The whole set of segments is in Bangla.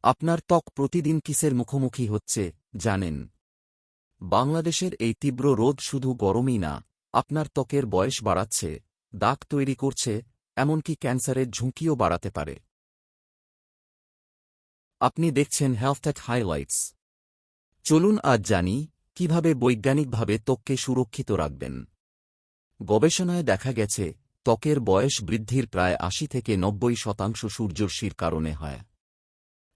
আপনার ত্বক প্রতিদিন কিসের মুখোমুখি হচ্ছে জানেন? বাংলাদেশের এই তীব্র রোদ শুধু গরমই না, আপনার ত্বকের বয়স বাড়াচ্ছে, দাগ তৈরি করছে, এমনকি ক্যান্সারের ঝুঁকিও বাড়াতে পারে। আপনি দেখছেন হেলথ হাইলাইটস। চলুন আজ জানি কিভাবে বৈজ্ঞানিকভাবে ত্বককে সুরক্ষিত রাখবেন। গবেষণায় দেখা গেছে ত্বকের বয়স বৃদ্ধির প্রায় ৮০ থেকে ৯০% সূর্যরশ্মির কারণে হয়।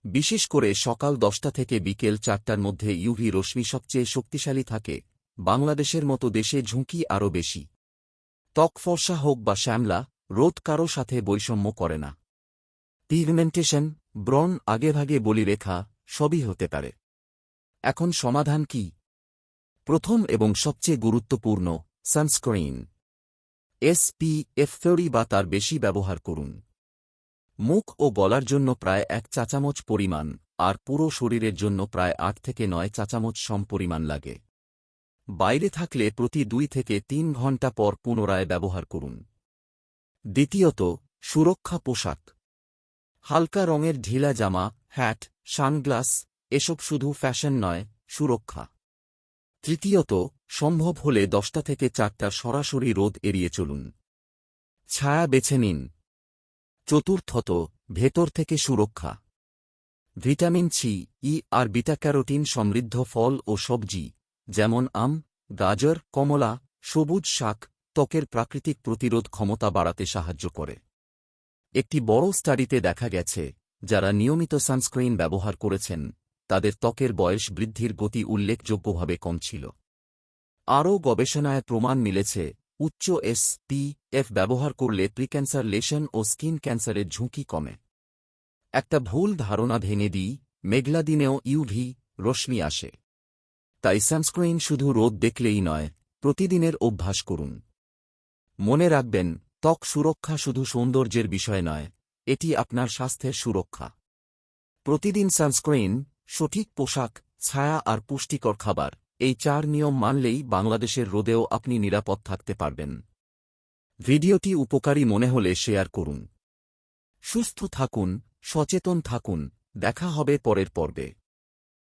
বিশেষ করে সকাল ১০টা থেকে বিকেল ৪টার মধ্যে ইউভি রশ্মি সবচেয়ে শক্তিশালী থাকে। বাংলাদেশের মতো দেশে ঝুঁকি আরও বেশি। ত্বক ফর্সা হোক বা শ্যামলা, রোদ কারও সাথে বৈষম্য করে না। পিগমেন্টেশন, ব্রণ, আগেভাগে বলিরেখা সবই হতে পারে। এখন সমাধান কি? প্রথম এবং সবচেয়ে গুরুত্বপূর্ণ, সানস্ক্রিন। SPF 30 বা তার বেশি ব্যবহার করুন। মুখ ও গলার জন্য প্রায় ১ চা-চামচ পরিমাণ, আর পুরো শরীরের জন্য প্রায় ৮ থেকে ৯ চা-চামচ সমপরিমাণ লাগে। বাইরে থাকলে প্রতি ২ থেকে ৩ ঘণ্টা পর পুনরায় ব্যবহার করুন। দ্বিতীয়ত, সুরক্ষা পোশাক। হালকা রঙের ঢিলা জামা, হ্যাট, সানগ্লাস এসব শুধু ফ্যাশন নয়, সুরক্ষা। তৃতীয়ত, সম্ভব হলে ১০টা থেকে ৪টার সরাসরি রোদ এড়িয়ে চলুন। ছায়া বেছে নিন। চতুর্থত, ভেতর থেকে সুরক্ষা। ভিটামিন সি, ই আর বিটা ক্যারোটিন সমৃদ্ধ ফল ও সবজি, যেমন আম, গাজর, কমলা, সবুজ শাক ত্বকের প্রাকৃতিক প্রতিরোধ ক্ষমতা বাড়াতে সাহায্য করে। একটি বড় স্টাডিতে দেখা গেছে যারা নিয়মিত সানস্ক্রিন ব্যবহার করেছেন তাদের ত্বকের বয়স বৃদ্ধির গতি উল্লেখযোগ্যভাবে কম ছিল। আরও গবেষণায় প্রমাণ মিলেছে উচ্চ SPF ব্যবহার করলে প্রিক্যান্সার লেশন ও স্কিন ক্যান্সারের ঝুঁকি কমে। একটা ভুল ধারণা ভেঙে দিই, মেঘলা দিনেও ইউভি রশ্মি আসে। তাই সানস্ক্রিন শুধু রোদ দেখলেই নয়, প্রতিদিনের অভ্যাস করুন। মনে রাখবেন, ত্বক সুরক্ষা শুধু সৌন্দর্যের বিষয় নয়, এটি আপনার স্বাস্থ্যের সুরক্ষা। প্রতিদিন সানস্ক্রিন, সঠিক পোশাক, ছায়া আর পুষ্টিকর খাবার, এই ৪ নিয়ম মানলেই বাংলাদেশের রোদেও আপনি নিরাপদ থাকতে পারবেন। ভিডিওটি উপকারী মনে হলে শেয়ার করুন। সুস্থ থাকুন, সচেতন থাকুন, দেখা হবে পরের পর্বে।